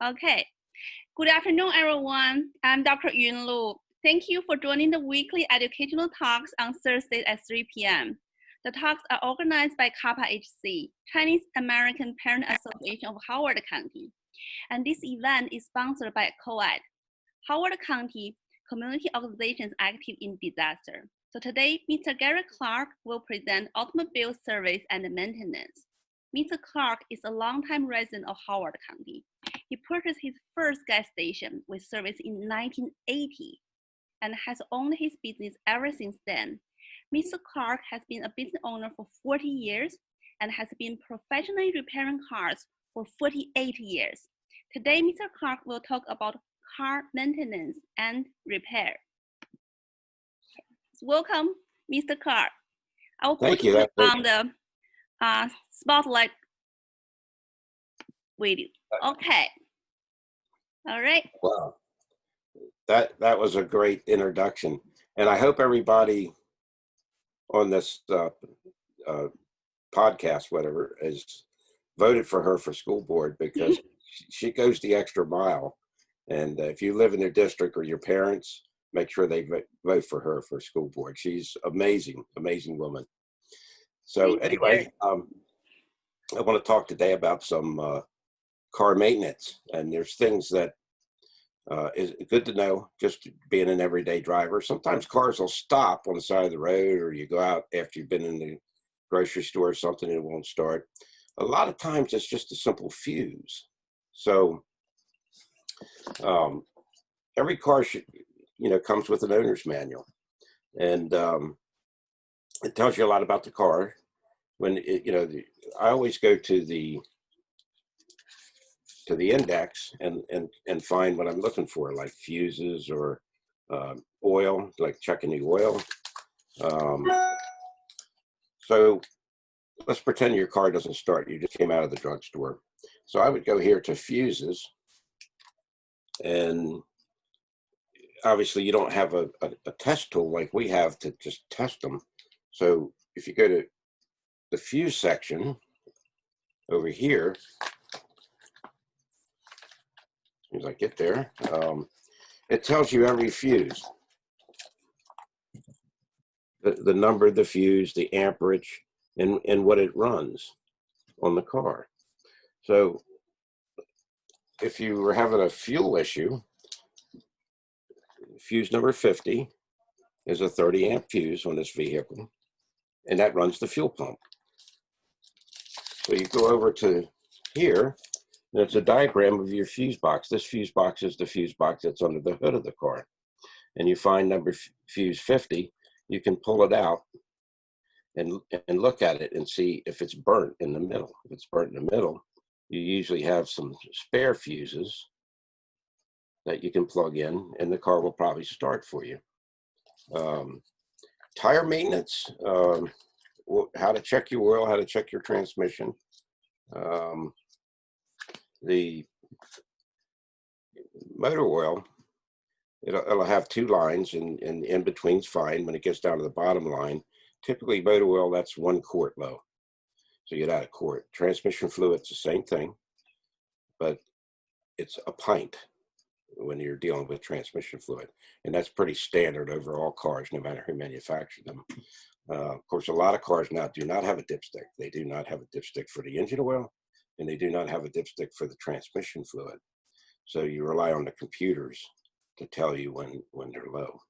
Okay. Good afternoon, everyone. I'm Dr. Yun Lu. Thank you for joining the weekly educational talks on Thursdays at 3 p.m. The talks are organized by Kappa HC, Chinese American Parent Association of Howard County. And this event is sponsored by COED, Howard County Community Organizations Active in Disaster. So today, Mr. Gary Clark will present automobile service and maintenance. Mr. Clark is a longtime resident of Howard County. He purchased his first gas station with service in 1980 and has owned his business ever since then. Mr. Clark has been a business owner for 40 years and has been professionally repairing cars for 48 years. Today, Mr. Clark will talk about car maintenance and repair. Welcome, Mr. Clark. I will put you on the spotlight video. Okay. All right. Wow. That was a great introduction. And I hope everybody on this podcast, whatever, has voted for her for school board, because she goes the extra mile. And if you live in your district or your parents, make sure they vote for her for school board. She's amazing, amazing woman. So anyway, I want to talk today about some car maintenance. And there's things that is good to know, just being an everyday driver. Sometimes cars will stop on the side of the road, or you go out after you've been in the grocery store or something and it won't start. A lot of times it's just a simple fuse. So every car should, comes with an owner's manual, and it tells you a lot about the car. When I always go to the index and find what I'm looking for, like fuses or oil, like checking the oil. So let's pretend your car doesn't start. You just came out of the drugstore. So I would go here to fuses, and obviously you don't have a test tool like we have to just test them. So if you go to the fuse section over here, as I get there, it tells you every fuse, the number of the fuse, the amperage, and what it runs on the car. So if you were having a fuel issue, fuse number 50 is a 30 amp fuse on this vehicle, and that runs the fuel pump. So you go over to here, there's a diagram of your fuse box. This fuse box is the fuse box that's under the hood of the car. And you find number fuse 50, you can pull it out and look at it and see if it's burnt in the middle. If it's burnt in the middle, you usually have some spare fuses that you can plug in, and the car will probably start for you. Tire maintenance, how to check your oil, how to check your transmission. The motor oil, it'll have two lines, and in between's fine. When it gets down to the bottom line, typically motor oil, that's 1 quart low. So you get out a quart. Transmission fluid, it's the same thing, but it's a pint when you're dealing with transmission fluid. And that's pretty standard over all cars, no matter who manufactured them. Of course, a lot of cars now do not have a dipstick. They do not have a dipstick for the engine oil, and they do not have a dipstick for the transmission fluid. So you rely on the computers to tell you when they're low.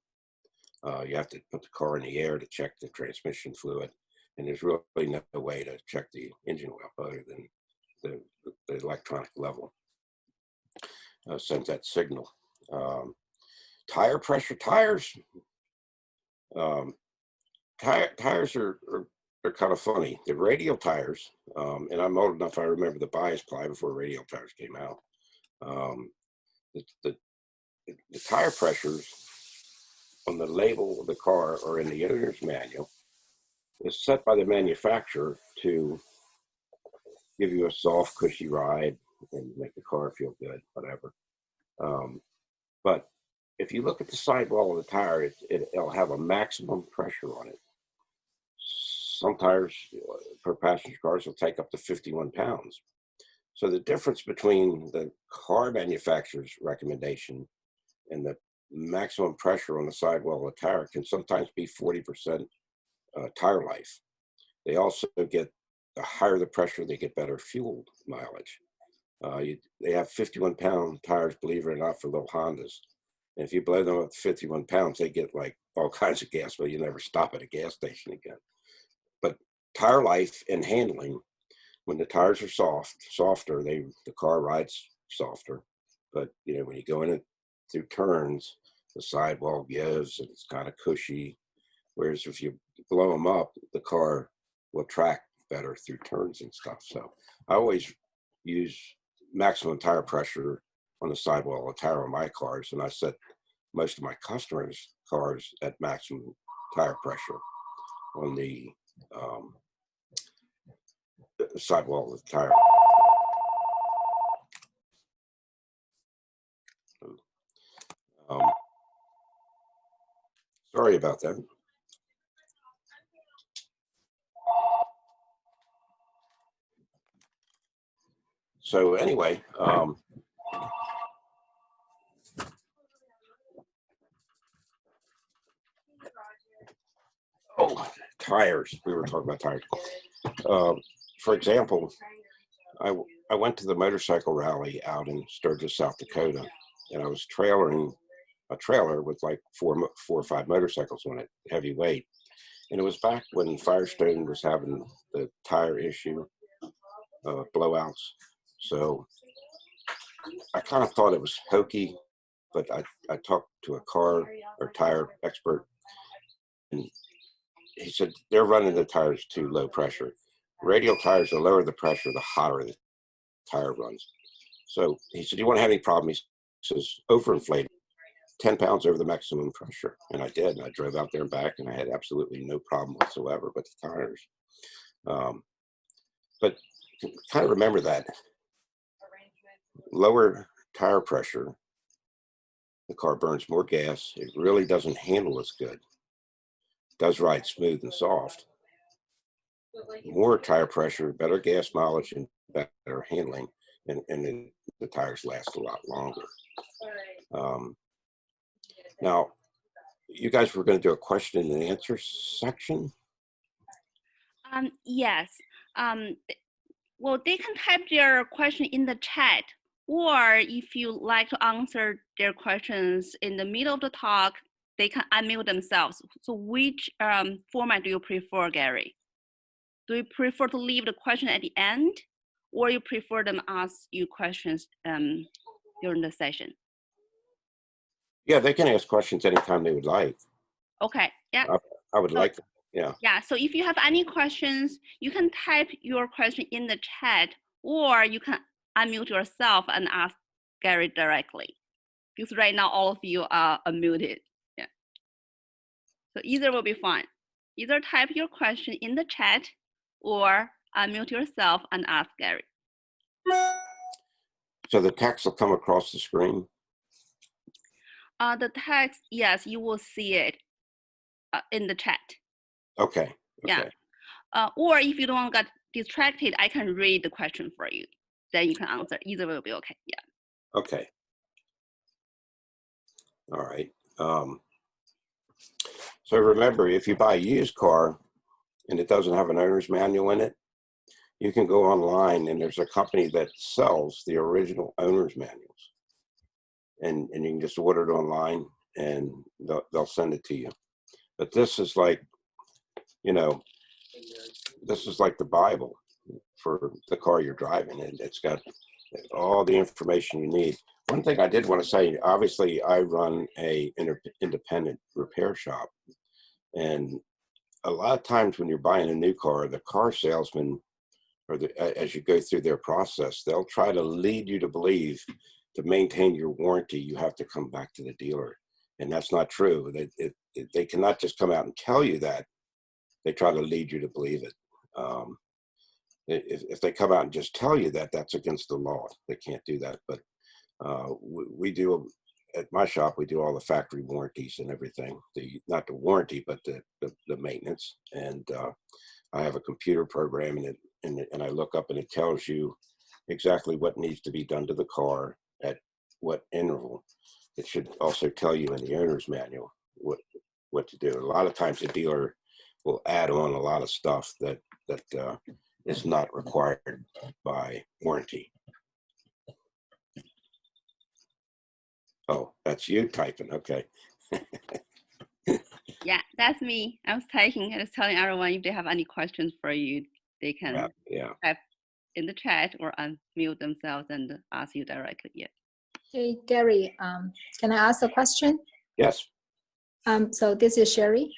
You have to put the car in the air to check the transmission fluid, and there's really no way to check the engine oil other than the electronic level sends that signal. Tire pressure, tires are kind of funny. The radial tires, and I'm old enough, I remember the bias ply before radial tires came out. The tire pressures on the label of the car or in the owner's manual is set by the manufacturer to give you a soft, cushy ride and make the car feel good, whatever. But if you look at the sidewall of the tire, it'll have a maximum pressure on it. Some tires per passenger cars will take up to 51 pounds. So the difference between the car manufacturer's recommendation and the maximum pressure on the sidewall of the tire can sometimes be 40% tire life. They also get, the higher the pressure, they get better fuel mileage. They have 51-pound tires, believe it or not, for little Hondas. And if you blow them up to 51 pounds, they get like all kinds of gas, but you never stop at a gas station again. But tire life and handling, when the tires are softer, the car rides softer. But you know, when you go in it through turns, the sidewall gives and it's kind of cushy. Whereas if you blow them up, the car will track better through turns and stuff. So I always use maximum tire pressure on the sidewall of tire on my cars, and I set most of my customers' cars at maximum tire pressure on the sidewall of the tire. Sorry about that. So anyway, oh, tires. We were talking about tires. For example, I went to the motorcycle rally out in Sturgis, South Dakota, and I was trailering a trailer with like four or five motorcycles on it, heavyweight. And it was back when Firestone was having the tire issue, blowouts. So I kind of thought it was hokey, but I talked to a car or tire expert, and he said they're running the tires too low pressure. Radial tires, the lower the pressure, the hotter the tire runs. So he said, you won't have any problem. He says, overinflated, 10 pounds over the maximum pressure. And I did. And I drove out there and back, and I had absolutely no problem whatsoever with the tires. But kind of remember that lower tire pressure, the car burns more gas. It really doesn't handle as good. It does ride smooth and soft. More tire pressure, better gas mileage, and better handling, and then the tires last a lot longer. Now, you guys were going to do a question and answer section? Yes. Well, they can type their question in the chat, or if you like to answer their questions in the middle of the talk, they can unmute themselves. So which format do you prefer, Gary? Do you prefer to leave the question at the end, or you prefer them ask you questions during the session? Yeah, they can ask questions anytime they would like. Okay, yeah. I would like them, yeah. Yeah, so if you have any questions, you can type your question in the chat, or you can unmute yourself and ask Gary directly. Because right now all of you are unmuted. Yeah. So either will be fine. Either type your question in the chat or unmute yourself and ask Gary. So the text will come across the screen? The text, yes, you will see it in the chat. Okay. Yeah. Or if you don't get distracted, I can read the question for you. Then you can answer. Either will be okay. Yeah. Okay. All right. So remember, if you buy a used car and it doesn't have an owner's manual in it, you can go online and there's a company that sells the original owner's manuals. And you can just order it online and they'll send it to you. But this is like, you know, this is like the Bible for the car you're driving, and it's got all the information you need. One thing I did want to say, obviously I run a independent repair shop, and a lot of times when you're buying a new car, the car salesman, or as you go through their process, they'll try to lead you to believe to maintain your warranty, you have to come back to the dealer. And that's not true. They cannot just come out and tell you that. They try to lead you to believe it. If they come out and just tell you that, that's against the law. They can't do that. But we do, at my shop, we do all the factory warranties and everything. Not the warranty, but the maintenance. And I have a computer program in it, and I look up and it tells you exactly what needs to be done to the car at what interval. It should also tell you in the owner's manual what to do. A lot of times the dealer will add on a lot of stuff that is not required by warranty. Oh, that's you typing. Okay. Yeah, that's me. I was typing. I was telling everyone if they have any questions for you, they can type in the chat or unmute themselves and ask you directly. Yeah. Hey, Gary, can I ask a question? Yes. So this is Sherry.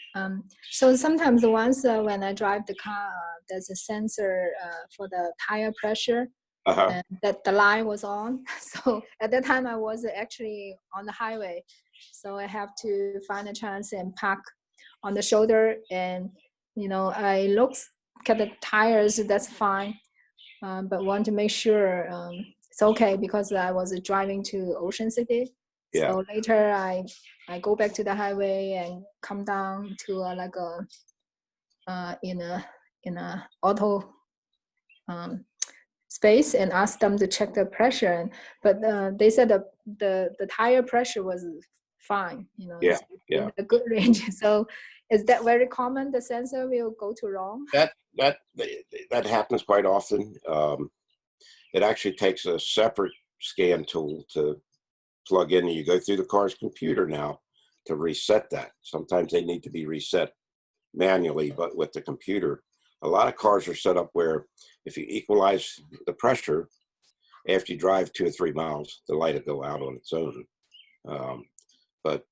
So sometimes once when I drive the car, there's a sensor for the tire pressure, and that the light was on. So at that time I was actually on the highway. So I have to find a chance and park on the shoulder, and I look at the tires, that's fine. But want to make sure it's okay because I was driving to Ocean City. Yeah. So later I go back to the highway and come down to in a auto space and ask them to check the pressure. But they said the tire pressure was fine. Yeah. In a good range. So is that very common? The sensor will go to wrong? That happens quite often. It actually takes a separate scan tool to plug in, and you go through the car's computer now to reset that. Sometimes they need to be reset manually, but with the computer. A lot of cars are set up where if you equalize the pressure, after you drive 2 or 3 miles, the light will go out on its own. But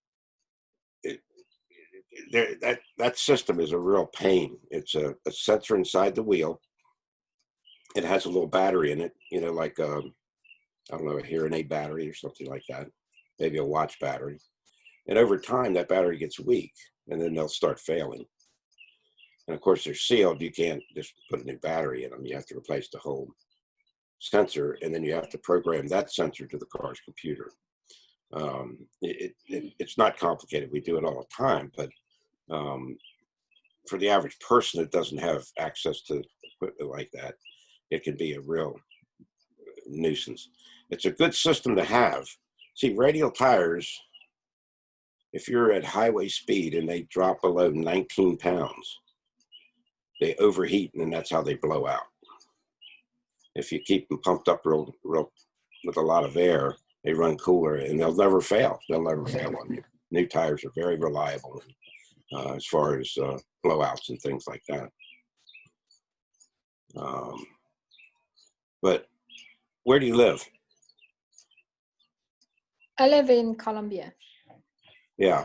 that system is a real pain. It's a sensor inside the wheel. It has a little battery in it, like I don't know, a hearing aid battery or something like that, maybe a watch battery. And over time, that battery gets weak, and then they'll start failing. And of course, they're sealed. You can't just put a new battery in them. You have to replace the whole sensor, and then you have to program that sensor to the car's computer. It's not complicated. We do it all the time, but for the average person that doesn't have access to equipment like that, it can be a real nuisance. It's a good system to have. See, radial tires, if you're at highway speed and they drop below 19 pounds, they overheat, and that's how they blow out. If you keep them pumped up real with a lot of air, they run cooler, and they'll never fail. They'll never fail on you. New tires are very reliable as far as blowouts and things like that. But where do you live? I live in Columbia. Yeah.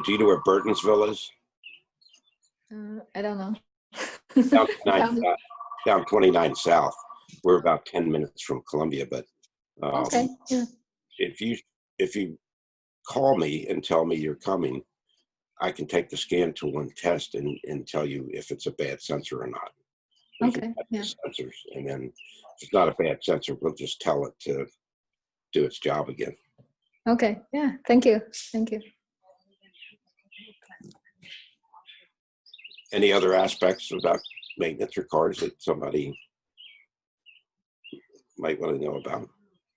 Do you know where Burtonsville is? I don't know. Down 29 South. We're about 10 minutes from Columbia, but okay. Yeah. If you call me and tell me you're coming, I can take the scan tool and test and tell you if it's a bad sensor or not. Okay. Yeah. Sensors, and then if it's not a bad sensor, we'll just tell it to do its job again. Okay. Yeah. Thank you. Thank you. Any other aspects about maintenance or cars that somebody might want to know about?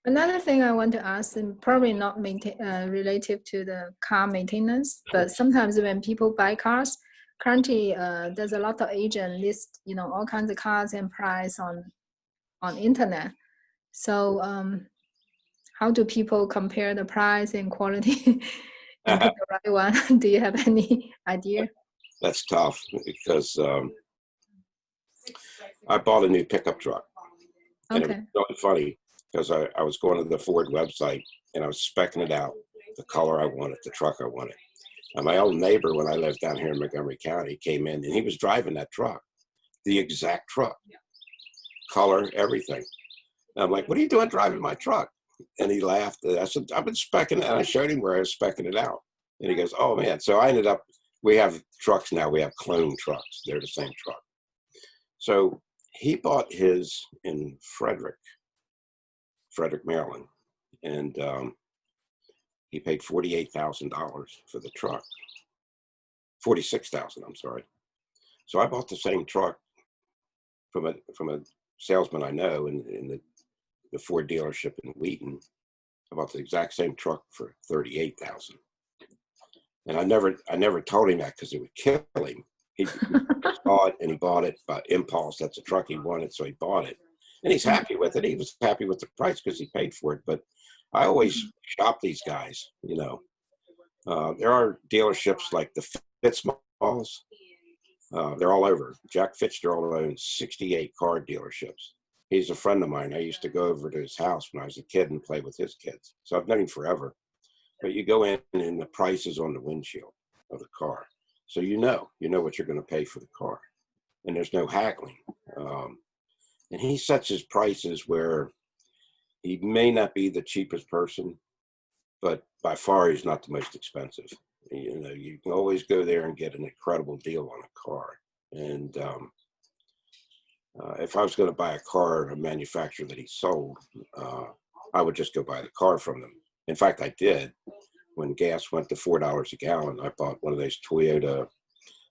Another thing I want to ask, and probably not relative to the car maintenance, but sometimes when people buy cars, currently there's a lot of agents list, all kinds of cars and price on internet. So how do people compare the price and quality and pick the right one? Do you have any idea? That's tough because I bought a new pickup truck. And okay. It was really funny because I was going to the Ford website and I was speccing it out, the color I wanted, the truck I wanted. And my old neighbor, when I lived down here in Montgomery County, came in and he was driving that truck, the exact truck, color, everything. And I'm like, what are you doing driving my truck? And he laughed. And I said, I've been speccing it. And I showed him where I was speccing it out. And he goes, oh man. So I ended up, we have trucks now. We have clone trucks. They're the same truck. So he bought his in Frederick, Maryland. And he paid $48,000 for the truck. $46,000, I'm sorry. So I bought the same truck from a salesman I know, and the Ford dealership in Wheaton. I bought the exact same truck for $38,000. And I never told him that because it would kill him. He saw it and he bought it by impulse. That's a truck he wanted, so he bought it. And he's happy with it. He was happy with the price because he paid for it. But I always shop these guys, you know. There are dealerships like the Fitzmalls. They're all over. Jack Fitzgerald owns 68 car dealerships. He's a friend of mine. I used to go over to his house when I was a kid and play with his kids. So I've known him forever. But you go in and the price is on the windshield of the car. So you know what you're going to pay for the car. And there's no haggling. And he sets his prices where he may not be the cheapest person, but by far he's not the most expensive. You know, you can always go there and get an incredible deal on a car. And if I was going to buy a car, a manufacturer that he sold, I would just go buy the car from them. In fact, I did. When gas went to $4 a gallon, I bought one of those Toyota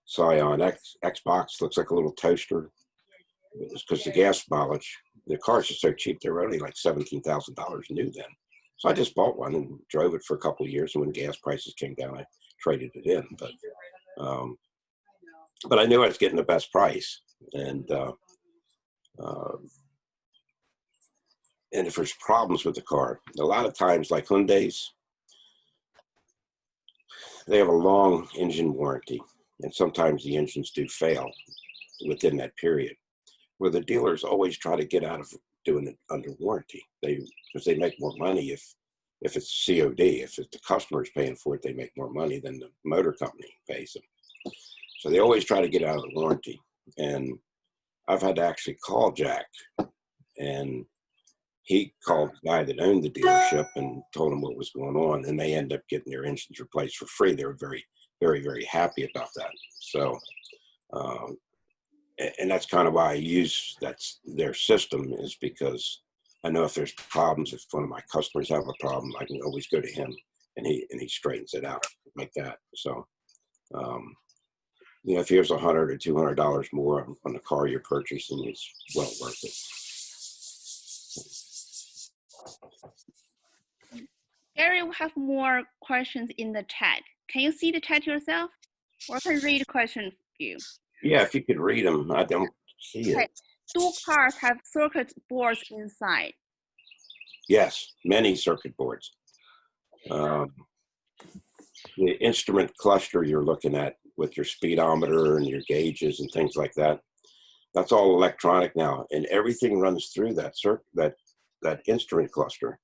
Scion X-Box. Looks like a little toaster. It's because the gas mileage, the cars are so cheap, they were only like $17,000 new then. So I just bought one and drove it for a couple of years. And when gas prices came down, I traded it in. But I knew I was getting the best price. And if there's problems with the car, a lot of times, like Hyundai's, they have a long engine warranty. And sometimes the engines do fail within that period, where the dealers always try to get out of doing it under warranty. Because they make more money if it's COD. If the customer is paying for it, they make more money than the motor company pays them. So they always try to get out of the warranty. And I've had to actually call Jack, and he called the guy that owned the dealership and told him what was going on, and they ended up getting their engines replaced for free. They were very, very, very happy about that. So, and that's kind of why I use their system, is because I know if there's problems, if one of my customers have a problem, I can always go to him, and he straightens it out like that. So, you know, if here's $100 or $200 more on the car you're purchasing, it's well worth it. Gary, we have more questions in the chat. Can you see the chat yourself? Or can I read a question for you? Yeah, if you could read them. I don't see it. Do cars have circuit boards inside? Yes, many circuit boards. The instrument cluster you're looking at with your speedometer and your gauges and things like that, that's all electronic now, and everything runs through that instrument cluster.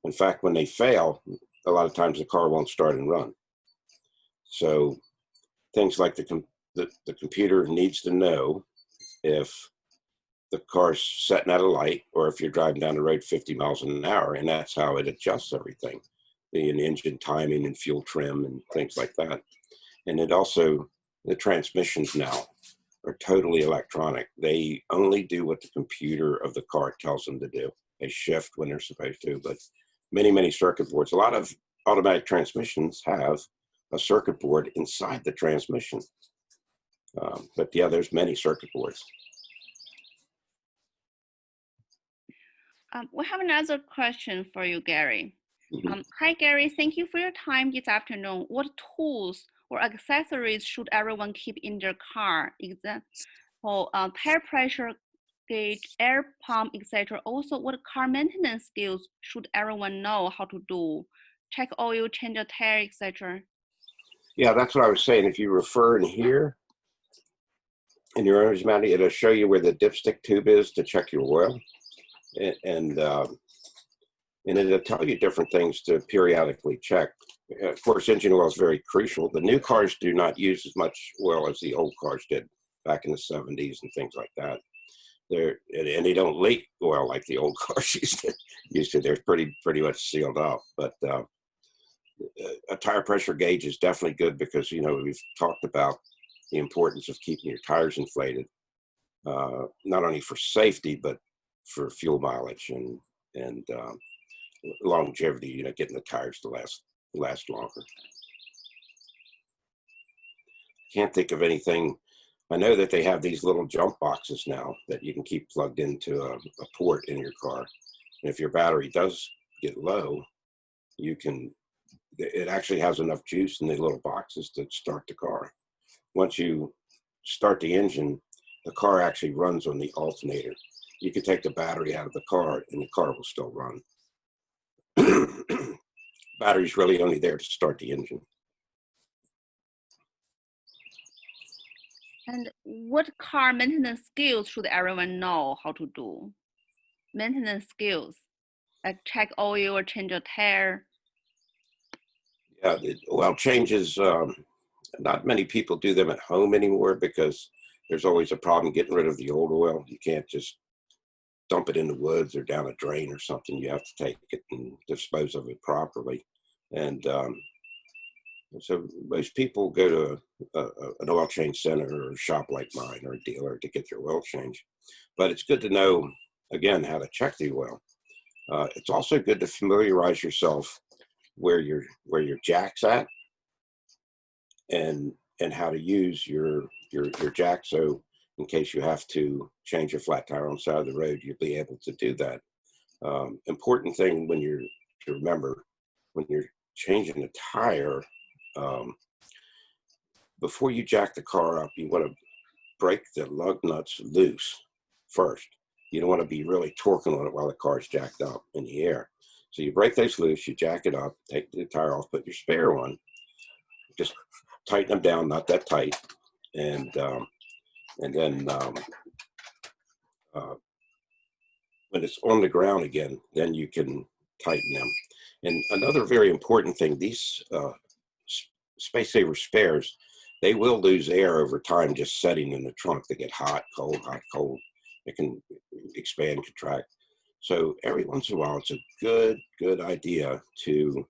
In fact, when they fail, a lot of times the car won't start and run. So things like the computer needs to know if the car's setting at a light or if you're driving down the road 50 miles an hour, and that's how it adjusts everything, the engine timing and fuel trim and things like that. And it also, the transmissions now are totally electronic. They only do what the computer of the car tells them to do. They shift when they're supposed to, but many circuit boards. A lot of automatic transmissions have a circuit board inside the transmission. But yeah, there's many circuit boards. We have another question for you, Gary. Mm-hmm. Hi, Gary. Thank you for your time this afternoon. What tools or accessories should everyone keep in their car? Example, tire pressure gauge, air pump, etc. Also, what car maintenance skills should everyone know how to do? Check oil, change a tire, etc. Yeah, that's what I was saying. If you refer in here, in your owner's manual, it'll show you where the dipstick tube is to check your oil. And it'll tell you different things to periodically check. Of course, engine oil is very crucial. The new cars do not use as much oil as the old cars did back in the 70s and things like that. And they don't leak oil like the old cars used to. They're pretty much sealed off. But a tire pressure gauge is definitely good because, you know, we've talked about the importance of keeping your tires inflated, not only for safety, but for fuel mileage and longevity, you know, getting the tires to last longer. Can't think of anything. I know that they have these little jump boxes now that you can keep plugged into a port in your car. if your battery does get low, it actually has enough juice in the little boxes to start the car. Once you start the engine, the car actually runs on the alternator. You can take the battery out of the car and the car will still run. Battery's really only there to start the engine. And what car maintenance skills should everyone know how to do? Maintenance skills, like check oil or change a tire. Yeah, the oil changes, not many people do them at home anymore because there's always a problem getting rid of the old oil. You can't just dump it in the woods or down a drain or something. You have to take it and dispose of it properly. And so most people go to an oil change center or a shop like mine or a dealer to get their oil change. But it's good to know, again, how to check the oil. It's also good to familiarize yourself where your jack's at and how to use your jack. So in case you have to change a flat tire on the side of the road, you'll be able to do that. Important thing to remember when you're changing a tire, before you jack the car up, you want to break the lug nuts loose first. You don't want to be really torquing on it while the car's jacked up in the air. So you break those loose, you jack it up, take the tire off, put your spare on, just tighten them down, not that tight, and then when it's on the ground again, then you can tighten them. And another very important thing, these Space Saver spares, they will lose air over time just setting in the trunk. They get hot, cold, hot, cold. It can expand, contract. So every once in a while, it's a good idea to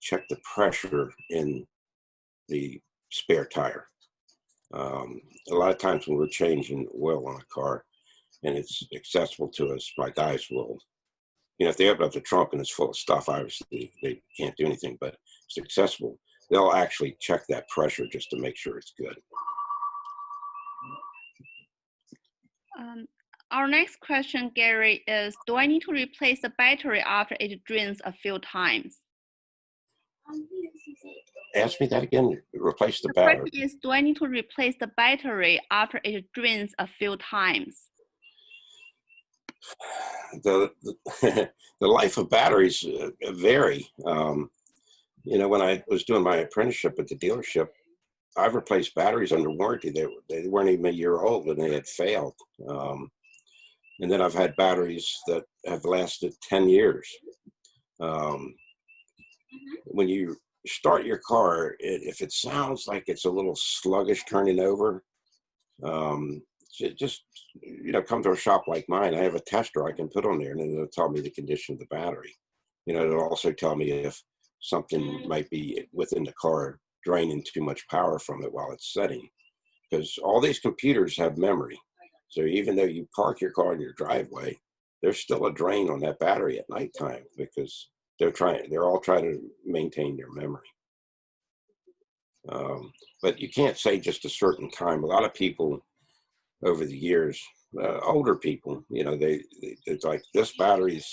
check the pressure in the spare tire. A lot of times when we're changing oil on a car and it's accessible to us, my guys will, if they open up the trunk and it's full of stuff, obviously they can't do anything, but it's accessible. They'll actually check that pressure just to make sure it's good. Our next question, Gary, is, do I need to replace the battery after it drains a few times? Ask me that again. Replace the battery. The question is, do I need to replace the battery after it drains a few times? The life of batteries vary. When I was doing my apprenticeship at the dealership, I've replaced batteries under warranty. They weren't even a year old and they had failed. And then I've had batteries that have lasted 10 years. When you start your car, if it sounds like it's a little sluggish turning over, just come to a shop like mine. I have a tester I can put on there, and then it'll tell me the condition of the battery. It'll also tell me if something might be within the car draining too much power from it while it's setting, because all these computers have memory. So even though you park your car in your driveway, there's still a drain on that battery at nighttime because they're all trying to maintain their memory. But you can't say just a certain time. A lot of people over the years, older people, it's like, this battery's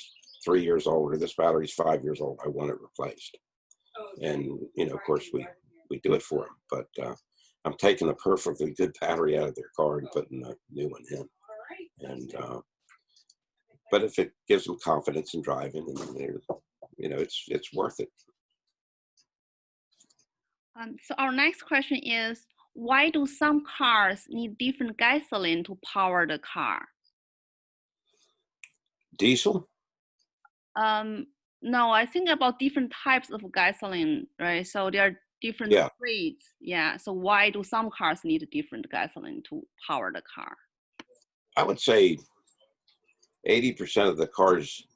3 years old or this battery's 5 years old. I want it replaced. And, of course we do it for them, but I'm taking a perfectly good battery out of their car and putting a new one in. And, but if it gives them confidence in driving, and it's worth it. So our next question is, why do some cars need different gasoline to power the car? Diesel? No, I think about different types of gasoline, right? So there are different grades. Yeah. So why do some cars need different gasoline to power the car? I would say 80% of the cars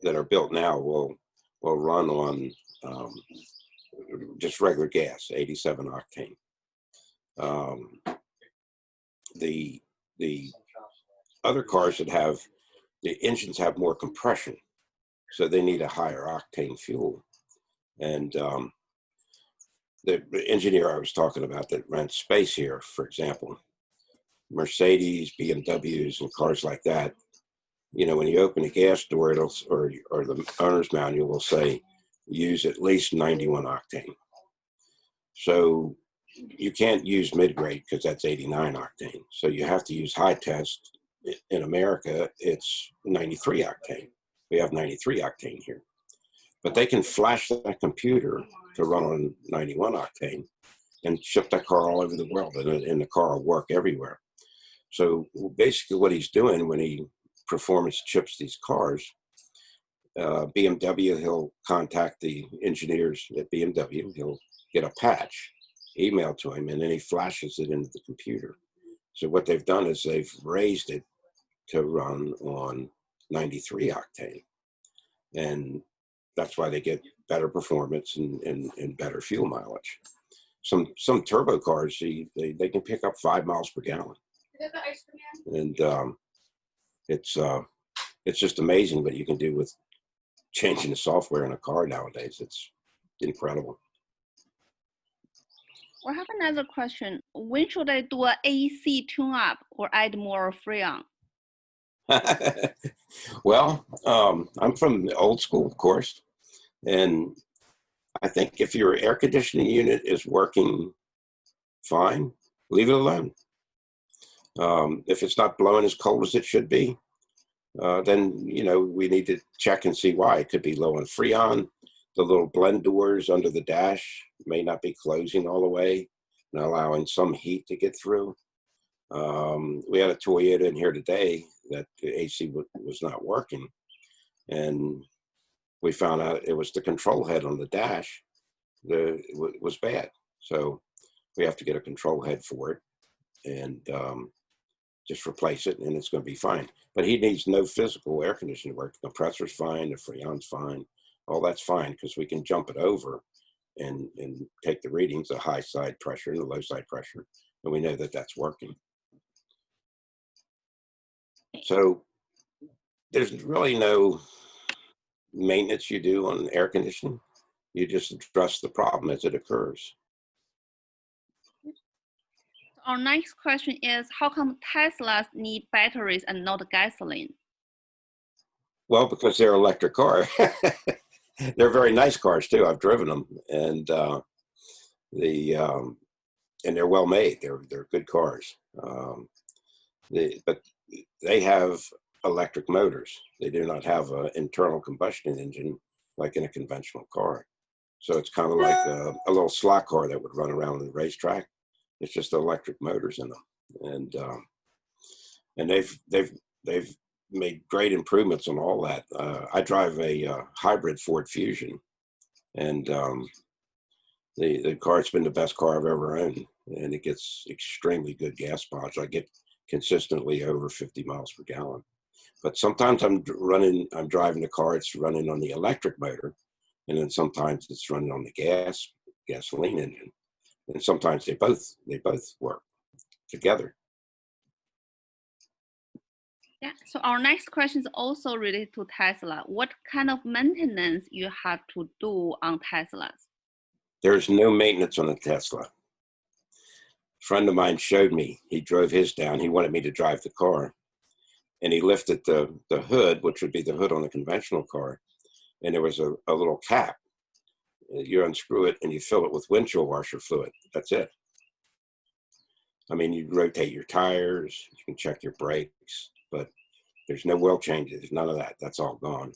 that are built now will run on just regular gas, 87 octane. The other cars that have, the engines have more compression, so they need a higher octane fuel. And the engineer I was talking about that ran Space here, for example, Mercedes, BMWs, and cars like that, when you open the gas door, or the owner's manual will say, use at least 91 octane. So you can't use mid-grade because that's 89 octane. So you have to use high test. In America, it's 93 octane. We have 93 octane here. But they can flash that computer to run on 91 octane and ship that car all over the world, and the car will work everywhere. So basically what he's doing when he performance chips these cars, BMW, he'll contact the engineers at BMW, he'll get a patch emailed to him, and then he flashes it into the computer. So what they've done is they've raised it to run on 93 octane. And that's why they get better performance and better fuel mileage. Some turbo cars, they can pick up 5 miles per gallon. And it's just amazing what you can do with changing the software in a car nowadays. It's incredible. I have another question. When should I do an AC tune-up or add more Freon? Well, I'm from the old school, of course. And I think if your air conditioning unit is working fine, leave it alone. If it's not blowing as cold as it should be, then, we need to check and see why. It could be low on Freon. The little blend doors under the dash may not be closing all the way and allowing some heat to get through. We had a Toyota in here today that the AC was not working. And we found out it was the control head on the dash that was bad. So we have to get a control head for it and just replace it, and it's going to be fine. But he needs no physical air conditioning work. The compressor's fine, the Freon's fine, all that's fine, because we can jump it over and take the readings, the high side pressure and the low side pressure, and we know that that's working. So there's really no maintenance you do on air conditioning. You just address the problem as it occurs. Our next question is, how come Teslas need batteries and not gasoline? Well, because they're electric car. They're very nice cars too. I've driven them, and they're well made. They're good cars. But they have electric motors. They do not have an internal combustion engine like in a conventional car. So it's kind of like a little slot car that would run around the racetrack. It's just electric motors in them, and they've made great improvements on all that. I drive a hybrid Ford Fusion, and the car's been the best car I've ever owned, and it gets extremely good gas mileage. I get consistently over 50 miles per gallon. But sometimes I'm driving the car, it's running on the electric motor, and then sometimes it's running on the gasoline engine. And sometimes they both work together. Yeah, so our next question is also related to Tesla. What kind of maintenance you have to do on Teslas? There's no maintenance on a Tesla. A friend of mine showed me, he drove his down, he wanted me to drive the car. And he lifted the hood, which would be the hood on a conventional car, and there was a little cap. You unscrew it and you fill it with windshield washer fluid. That's it. I mean, you rotate your tires, you can check your brakes, but there's no oil changes, none of that. That's all gone.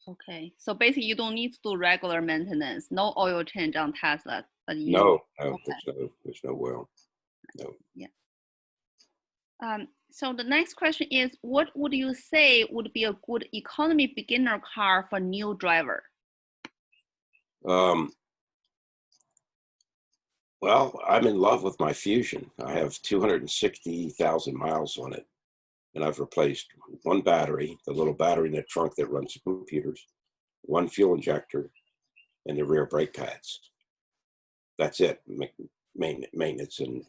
Okay, so basically you don't need to do regular maintenance, no oil change on Tesla. But No, okay. there's no oil. No. Yeah. So the next question is, what would you say would be a good economy beginner car for new driver? Well, I'm in love with my Fusion. I have 260,000 miles on it, and I've replaced one battery, the little battery in the trunk that runs the computers, one fuel injector, and the rear brake pads. That's it. Maintenance and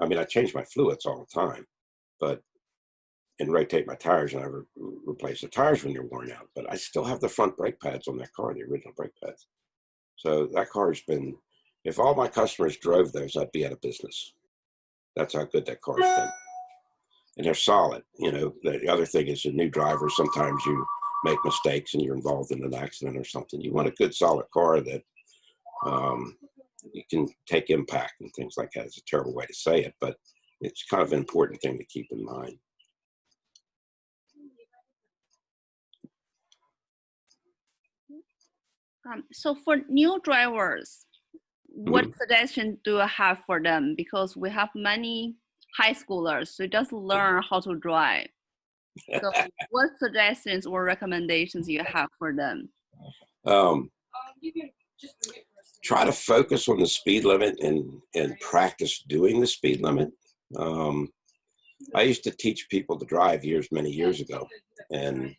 I mean, I change my fluids all the time, and rotate my tires, and I replace the tires when they're worn out. But I still have the front brake pads on that car, the original brake pads. So that car's been, if all my customers drove those, I'd be out of business. That's how good that car's been. and they're solid. You know, the other thing is a new driver, sometimes you make mistakes and you're involved in an accident or something. You want a good solid car that you can take impact and things like that. It's a terrible way to say it, but it's kind of an important thing to keep in mind. So for new drivers, what suggestions do you have for them? Because we have many high schoolers who just learn how to drive. So what suggestions or recommendations you have for them? Try to focus on the speed limit and practice doing the speed limit. I used to teach people to drive many years ago, and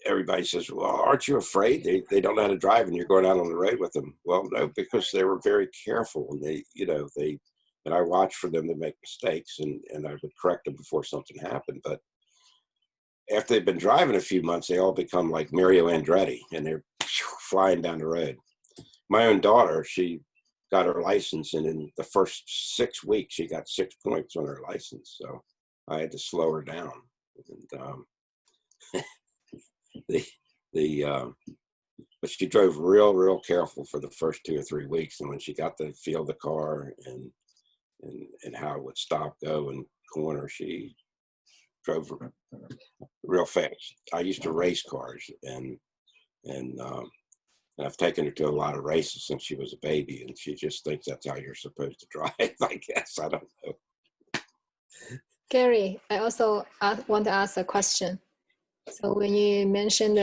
everybody says, well, aren't you afraid they don't know how to drive and you're going out on the road with them? Well, no, because they were very careful, and and I watched for them to make mistakes, and I would correct them before something happened. But after they've been driving a few months, they all become like Mario Andretti, and they're flying down the road. My own daughter, she got her license, and in the first 6 weeks, she got 6 points on her license. So I had to slow her down. And but she drove real careful for the first 2 or 3 weeks, and when she got to feel the car and how it would stop, go, and corner, she drove real fast. I used to race cars, and I've taken her to a lot of races since she was a baby, and she just thinks that's how you're supposed to drive. I guess, I don't know. Gary, I also want to ask a question. So when you mentioned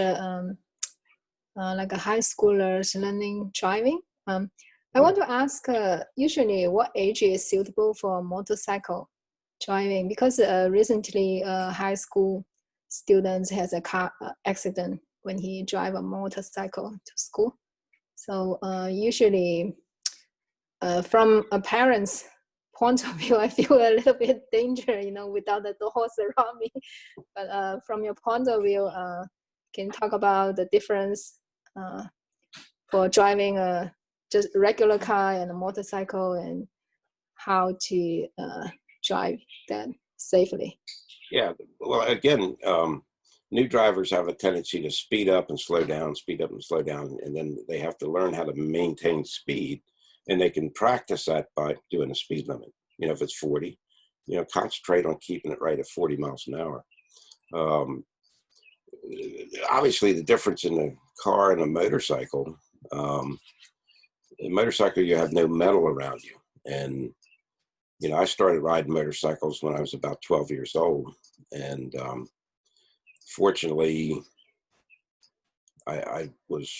like a high schoolers learning driving, I want to ask usually what age is suitable for motorcycle driving? Because recently high school students has a car accident when he drive a motorcycle to school. So usually from a parent's point of view, I feel a little bit danger, without the doors around me. But from your point of view, can you talk about the difference for driving a just regular car and a motorcycle, and how to drive that safely? Yeah, well, again, new drivers have a tendency to speed up and slow down, and then they have to learn how to maintain speed, and they can practice that by doing a speed limit. If it's 40, concentrate on keeping it right at 40 miles an hour. Obviously, the difference in a car and a motorcycle, you have no metal around you. And, I started riding motorcycles when I was about 12 years old. And fortunately, I was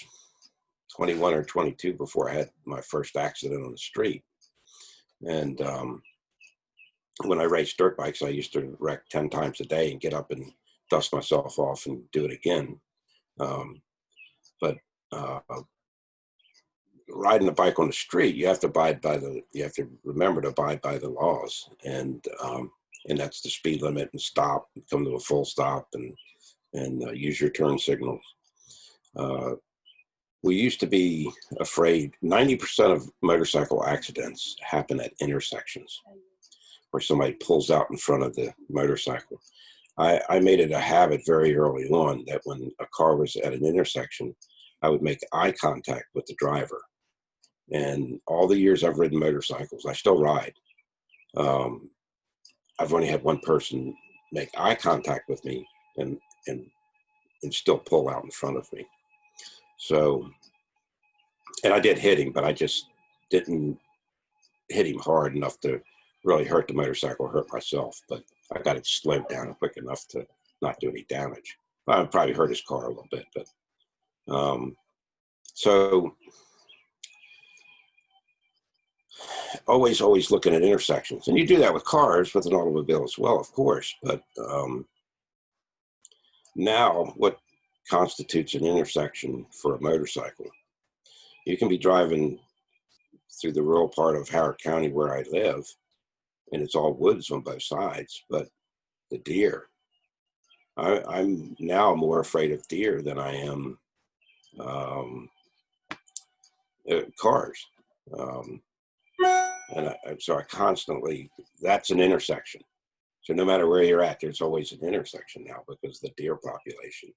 21 or 22 before I had my first accident on the street. And when I raced dirt bikes, I used to wreck 10 times a day and get up and dust myself off and do it again. But riding a bike on the street, you have to remember to abide by the laws, and that's the speed limit, and stop, and come to a full stop, and use your turn signals. We used to be afraid. 90% of motorcycle accidents happen at intersections where somebody pulls out in front of the motorcycle. I made it a habit very early on that when a car was at an intersection, I would make eye contact with the driver. And all the years I've ridden motorcycles, I still ride. I've only had one person make eye contact with me and still pull out in front of me. So, and I did hit him, but I just didn't hit him hard enough to really hurt the motorcycle, hurt myself. But I got it slowed down quick enough to not do any damage. I would probably hurt his car a little bit, but so always looking at intersections. And you do that with cars, with an automobile as well, of course. But now what constitutes an intersection for a motorcycle? You can be driving through the rural part of Howard County where I live, and it's all woods on both sides, but the deer, I'm now more afraid of deer than I am cars. So I constantly, that's an intersection. So no matter where you're at, there's always an intersection now because of the deer population.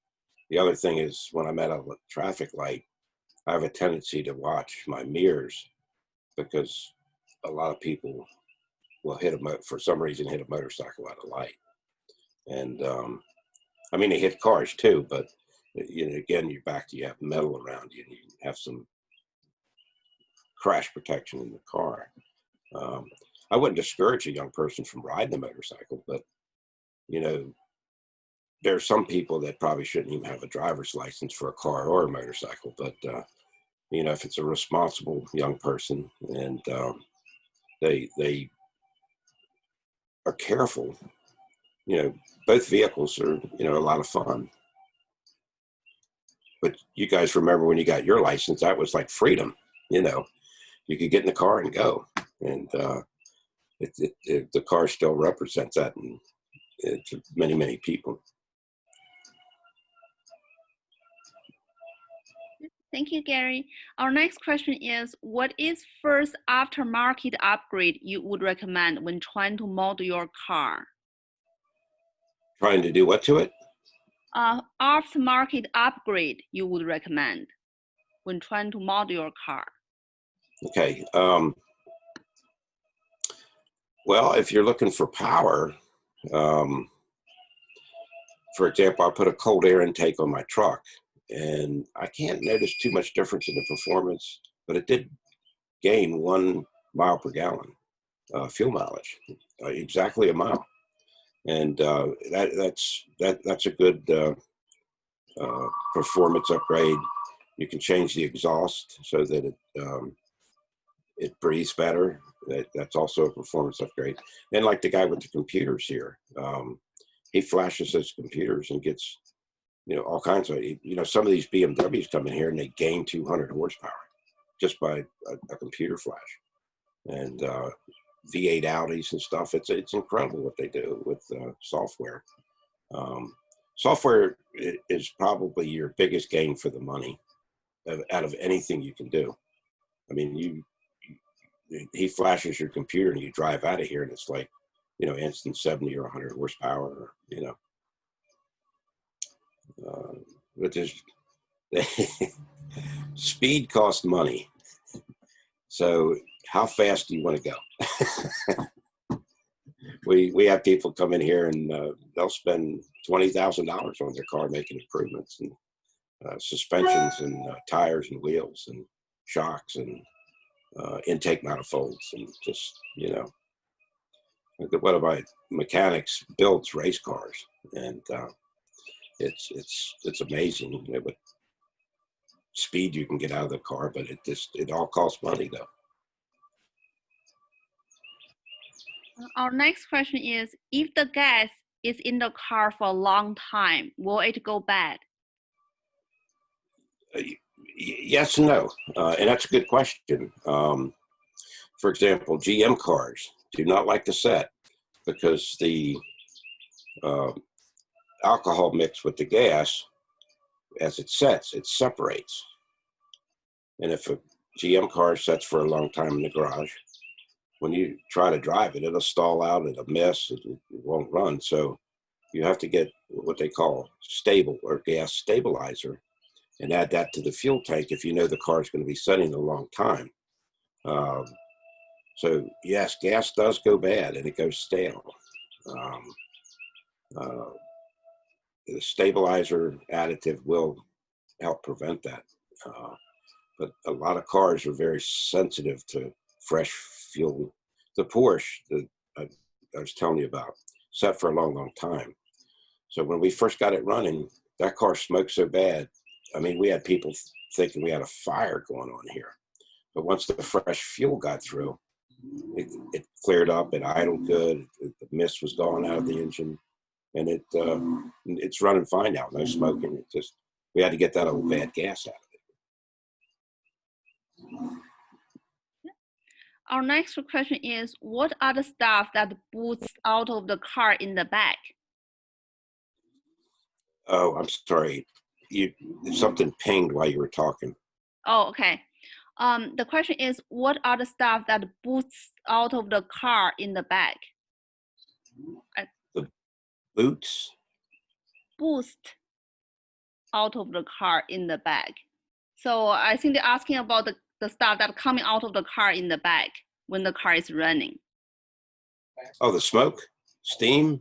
The other thing is when I'm at a traffic light, I have a tendency to watch my mirrors because a lot of people will for some reason hit a motorcycle at a light. And I mean, they hit cars too, but you know, again, you have metal around you and you have some crash protection in the car. I wouldn't discourage a young person from riding a motorcycle, but you know, there are some people that probably shouldn't even have a driver's license for a car or a motorcycle. But you know, if it's a responsible young person and they are careful, you know, both vehicles are, you know, a lot of fun. But you guys remember when you got your license, that was like freedom. You know, you could get in the car and go, and the car still represents that to many people. Thank you, Gary. Our next question is, what is first aftermarket upgrade you would recommend when trying to model your car? Trying to do what to it? Aftermarket upgrade you would recommend when trying to model your car. Okay. Well, if you're looking for power, for example, I put a cold air intake on my truck, and I can't notice too much difference in the performance, but it did gain 1 mile per gallon fuel mileage, exactly a mile, and that's a good performance upgrade. You can change the exhaust so that it breathes better. That's also a performance upgrade. And like the guy with the computers here, he flashes his computers and gets, you know, all kinds of, you know, some of these BMWs come in here and they gain 200 horsepower just by a computer flash. And V8 Audis and stuff, it's incredible what they do with software. Software is probably your biggest gain for the money out of anything you can do. I mean, he flashes your computer and you drive out of here and it's like, you know, instant 70 or 100 horsepower, or, you know. But there's speed costs money. So how fast do you want to go? We have people come in here and they'll spend $20,000 on their car making improvements and suspensions and tires and wheels and shocks and intake manifolds and just, you know, one of my mechanics builds race cars, and it's amazing, you know, what speed you can get out of the car, but it all costs money though. Our next question is, if the gas is in the car for a long time, will it go bad? Yes and no, and that's a good question. For example, GM cars do not like to set because the alcohol mixed with the gas, as it sets, it separates. And if a GM car sets for a long time in the garage, when you try to drive it, it'll stall out, it'll miss, it won't run. So you have to get what they call stable or gas stabilizer and add that to the fuel tank if you know the car is going to be setting a long time. So yes, gas does go bad and it goes stale. The stabilizer additive will help prevent that. But a lot of cars are very sensitive to fresh fuel. The Porsche that I was telling you about set for a long time. So when we first got it running, that car smoked so bad. I mean, we had people thinking we had a fire going on here. But once the fresh fuel got through, it cleared up, it idled good, the mist was gone out of the engine, and it's running fine now, no smoking. It just, we had to get that old bad gas out of it. Our next question is, what are the stuff that boots out of the car in the back? Oh, I'm sorry. Something pinged while you were talking. Oh, okay. The question is, what are the stuff that boots out of the car in the back? Boots? Boost out of the car in the back. So I think they're asking about the stuff that coming out of the car in the back when the car is running. Oh, the smoke? Steam?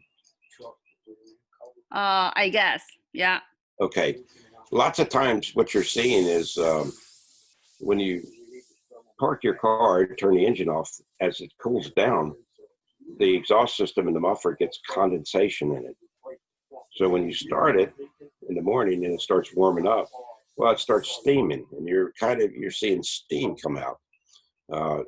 I guess, yeah. Okay. Lots of times what you're seeing is when you park your car, turn the engine off, as it cools down, the exhaust system in the muffler gets condensation in it. So when you start it in the morning and it starts warming up, well, it starts steaming, and you're seeing steam come out.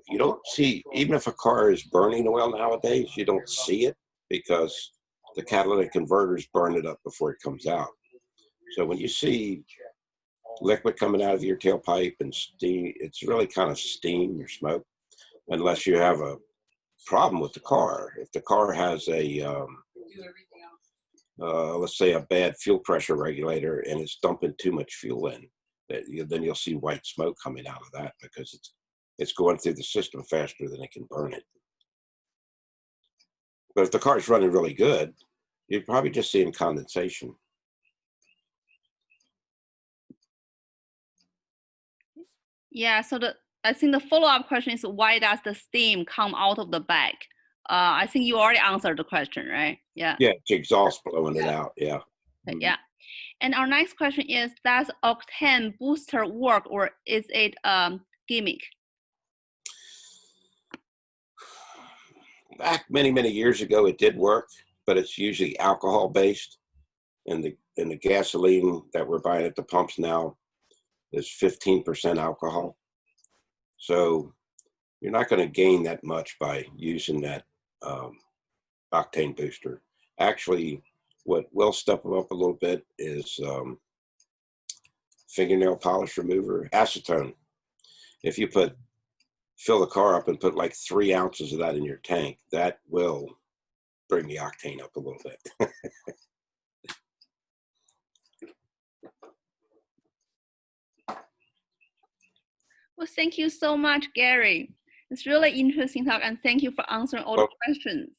You don't see, even if a car is burning oil nowadays, you don't see it because the catalytic converters burn it up before it comes out. So when you see liquid coming out of your tailpipe and steam, it's really kind of steam or smoke, unless you have a problem with the car. If the car has a let's say a bad fuel pressure regulator and it's dumping too much fuel in, then you'll see white smoke coming out of that because it's going through the system faster than it can burn it. But if the car's running really good, you're probably just seeing condensation. Yeah, so I think the follow-up question is, why does the steam come out of the back? I think you already answered the question, right? Yeah. Yeah, it's exhaust blowing it out, yeah. Yeah. And our next question is, does octane booster work, or is it gimmick? Back many, many years ago, it did work, but it's usually alcohol based. And the gasoline that we're buying at the pumps now is 15% alcohol. So you're not going to gain that much by using that octane booster. Actually, what will step them up a little bit is fingernail polish remover, acetone. If you fill the car up and put like 3 ounces of that in your tank, that will bring the octane up a little bit. Well, thank you so much, Gary. It's really interesting talk, and thank you for answering all the questions.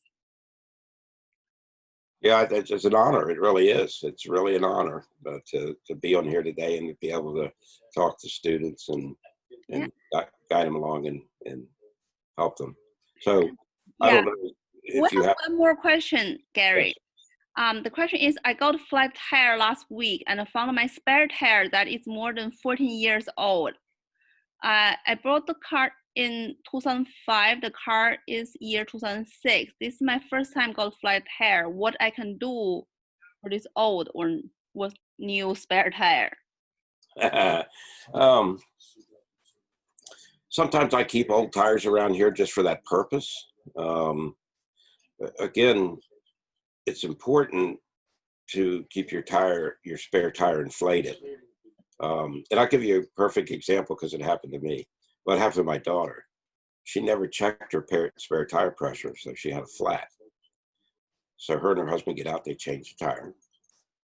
Yeah, it's an honor. It really is. It's really an honor to be on here today and to be able to talk to students and guide them along and help them. So yeah. I don't know if you have one more question, Gary. Yes. The question is, I got a flat tire last week and I found my spare tire that is more than 14 years old. I bought the car in 2005. The car is year 2006. This is my first time got flat tire. What I can do for this old or with new spare tire? Sometimes I keep old tires around here just for that purpose. Again, it's important to keep your spare tire inflated. And I'll give you a perfect example because it happened to me. What happened to my daughter? She never checked her spare tire pressure, so she had a flat. So her and her husband get out, they change the tire.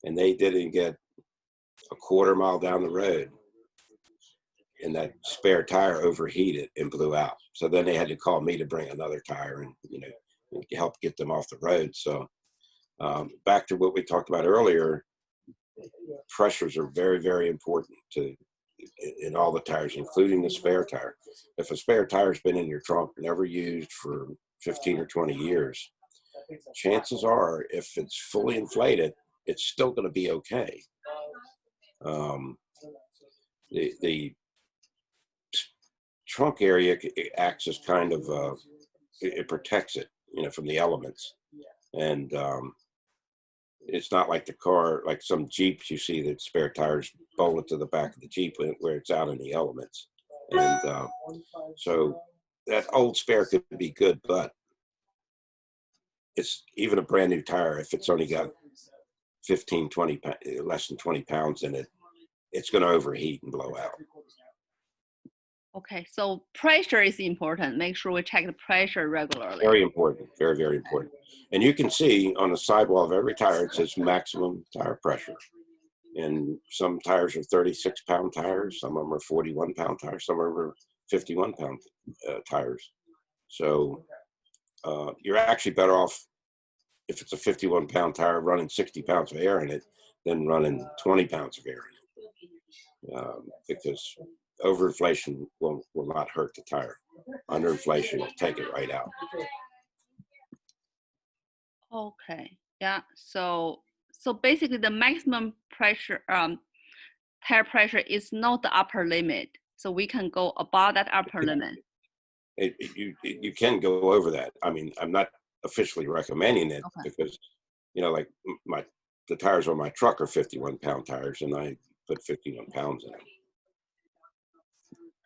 And they didn't get a quarter mile down the road, and that spare tire overheated and blew out. So then they had to call me to bring another tire and help get them off the road. So back to what we talked about earlier, pressures are very, very important in all the tires, including the spare tire. If a spare tire's been in your trunk, never used for 15 or 20 years, chances are, if it's fully inflated, it's still going to be okay. The trunk area acts as kind of it protects it, from the elements, and it's not like the car, like some Jeeps you see that spare tires bolt to the back of the Jeep where it's out in the elements. And so that old spare could be good, but it's even a brand new tire. If it's only got 15, 20, less than 20 pounds in it, it's going to overheat and blow out. Okay, so pressure is important. Make sure we check the pressure regularly. Very important, very, very important. And you can see on the sidewall of every tire, it says maximum tire pressure. And some tires are 36-pound tires, some of them are 41-pound tires, some of them are 51-pound tires. So you're actually better off if it's a 51-pound tire running 60 pounds of air in it than running 20 pounds of air in it, because overinflation will not hurt the tire. Underinflation will take it right out. Okay, yeah. So basically, the maximum pressure, tire pressure is not the upper limit. So we can go above that upper limit. You can go over that. I mean, I'm not officially recommending it, Okay. because, you know, like the tires on my truck are 51-pound tires, and I put 51 pounds in them,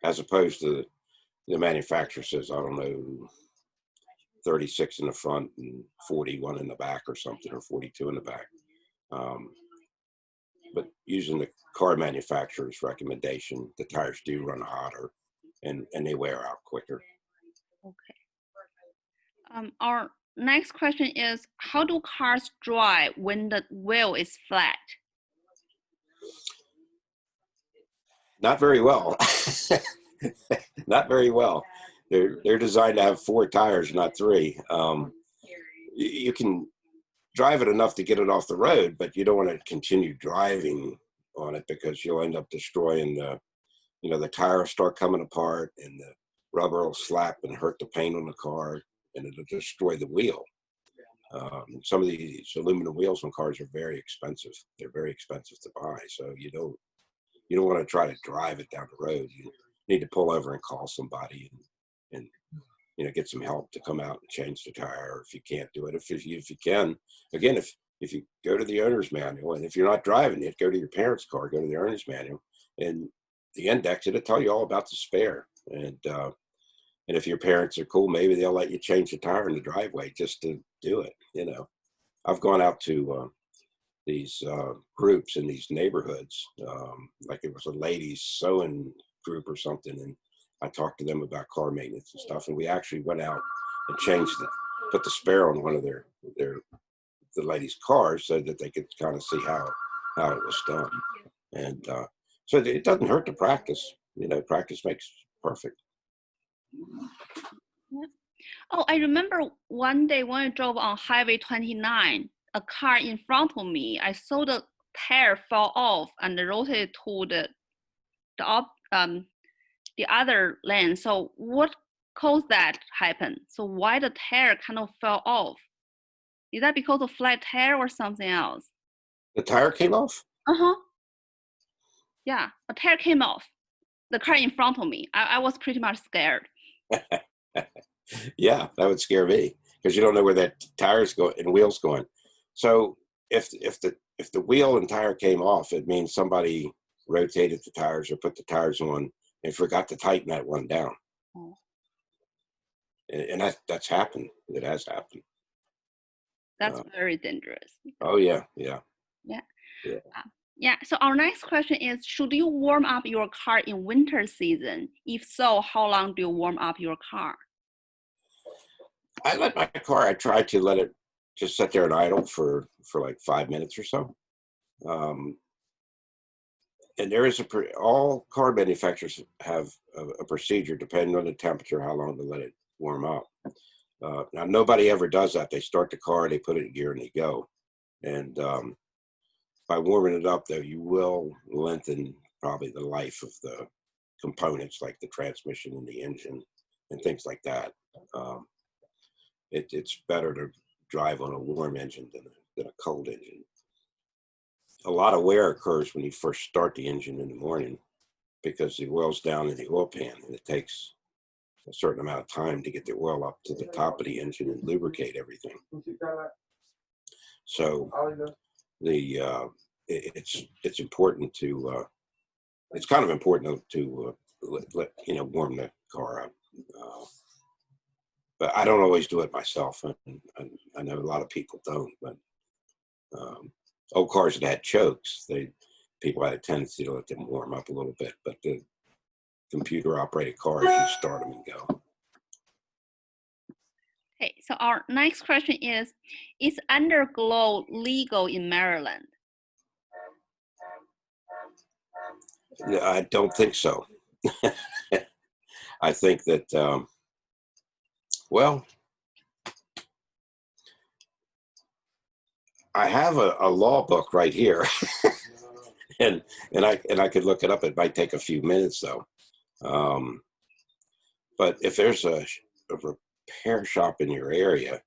as opposed to the manufacturer says, I don't know, 36 in the front and 41 in the back or something, or 42 in the back. But using the car manufacturer's recommendation, the tires do run hotter and they wear out quicker. Okay. Our next question is, how do cars drive when the wheel is flat? Not very well. Not very well. They're designed to have 4 tires, not 3. You can drive it enough to get it off the road, but you don't want to continue driving on it, because you'll end up destroying the tire will start coming apart, and the rubber will slap and hurt the paint on the car, and it'll destroy the wheel. Some of these aluminum wheels on cars are very expensive. They're very expensive to buy, so you don't want to try to drive it down the road. You need to pull over and call somebody and get some help to come out and change the tire. Or if you can't do it, if you can, again, if you go to the owner's manual, and if you're not driving it, go to your parents' car, go to the owner's manual, and the index, it'll tell you all about the spare. And if your parents are cool, maybe they'll let you change the tire in the driveway just to do it. I've gone out to these groups in these neighborhoods, like it was a ladies sewing group or something, and I talked to them about car maintenance and stuff, and we actually went out and put the spare on one of the ladies' cars, so that they could kind of see how it was done. And so it doesn't hurt to practice. Practice makes perfect. Yeah. Oh, I remember one day when I drove on Highway 29, a car in front of me, I saw the tire fall off and rotated to the other lane. So what caused that to happen? So why the tire kind of fell off? Is that because of flat tire or something else? The tire came off? Uh-huh. Yeah, a tire came off. The car in front of me. I was pretty much scared. Yeah, that would scare me, because you don't know where that tire's going and wheel's going. So if the wheel and tire came off, it means somebody rotated the tires or put the tires on and forgot to tighten that one down. Oh. And that's happened. It has happened. That's very dangerous. Oh yeah. Yeah. So our next question is, should you warm up your car in winter season? If so, how long do you warm up your car? I try to let it just sit there and idle for like 5 minutes or so. And there is all car manufacturers have a procedure, depending on the temperature, how long to let it warm up. Now, nobody ever does that. They start the car, they put it in gear, and they go. And by warming it up, though, you will lengthen probably the life of the components, like the transmission and the engine and things like that. It's better to drive on a warm engine than a cold engine. A lot of wear occurs when you first start the engine in the morning, because the oil's down in the oil pan, and it takes a certain amount of time to get the oil up to the top of the engine and lubricate everything. So it's important to it's kind of important to let warm the car up. But I don't always do it myself, and I know a lot of people don't. But old cars that had chokes, people had a tendency to let them warm up a little bit. But the computer-operated cars, you start them and go. Okay, so our next question is underglow legal in Maryland? I don't think so. I think that, well, I have a law book right here, and I could look it up. It might take a few minutes though. But if there's a repair shop in your area,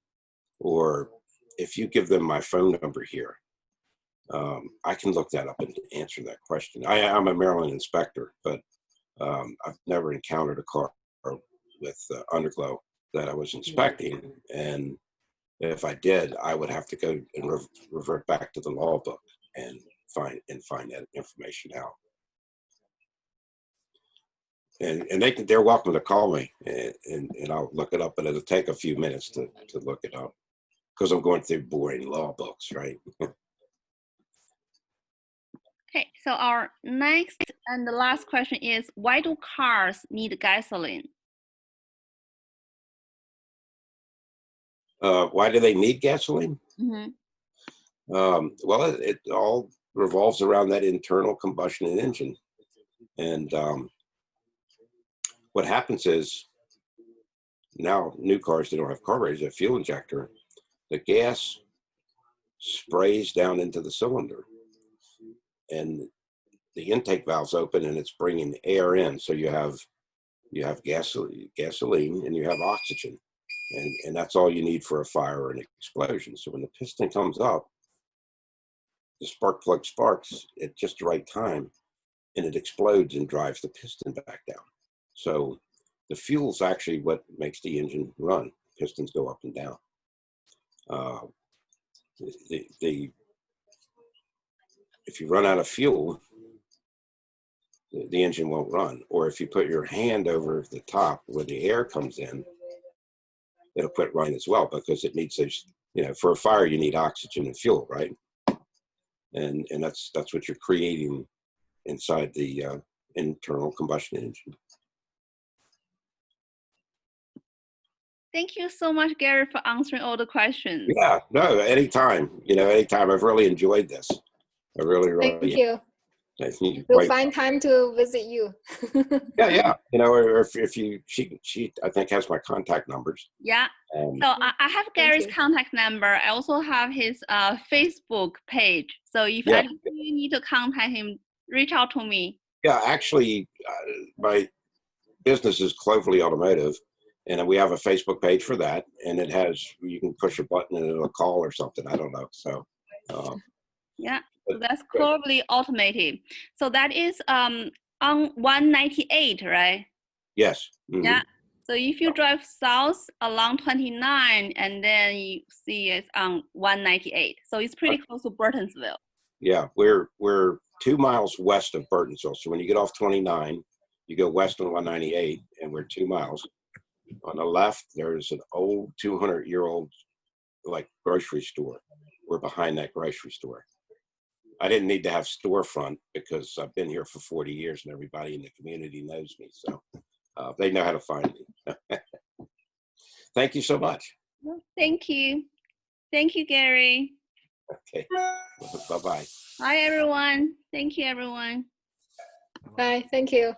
or if you give them my phone number here, I can look that up and answer that question. I'm a Maryland inspector, but I've never encountered a car with underglow that I was inspecting. And if I did, I would have to go and revert back to the law book and find that information out. And they're welcome to call me, and I'll look it up, but it'll take a few minutes to look it up because I'm going through boring law books, right? Okay, so our next and the last question is, why do cars need gasoline? Why do they need gasoline? Mm-hmm. Well, it all revolves around that internal combustion engine. And what happens is, now new cars, they don't have carburetors, they have fuel injector. The gas sprays down into the cylinder, and the intake valve's open, and it's bringing air in. So you have gasoline and you have oxygen, and that's all you need for a fire or an explosion. So when the piston comes up, the spark plug sparks at just the right time, and it explodes and drives the piston back down. So the fuel's actually what makes the engine run. Pistons go up and down. If you run out of fuel, the engine won't run. Or if you put your hand over the top where the air comes in, it'll quit running as well, because it needs those, for a fire, you need oxygen and fuel, right? And that's what you're creating inside the internal combustion engine. Thank you so much, Gary, for answering all the questions. Yeah, no, anytime. Anytime. I've really enjoyed this. I really. Thank you. I think we'll find time to visit you. Yeah. Or if she I think has my contact numbers. Yeah. So I have Gary's contact number. I also have his Facebook page. So if you need to contact him, reach out to me. Yeah, actually, my business is Cloverly Automotive, and we have a Facebook page for that. And it has, you can push a button and it'll call or something. I don't know. So. Yeah. So that's Cloverly Automotive. So that is on 198, right? Yes. Mm-hmm. Yeah. So if you drive south along 29, and then you see it's on 198. So it's pretty close to Burtonsville. Yeah, we're 2 miles west of Burtonsville. So when you get off 29, you go west on 198, and we're 2 miles. On the left, there's an old 200-year-old grocery store. We're behind that grocery store. I didn't need to have storefront because I've been here for 40 years and everybody in the community knows me. So they know how to find me. Thank you so much. Thank you. Thank you, Gary. Okay. Bye-bye. Bye, everyone. Thank you, everyone. Bye. Thank you.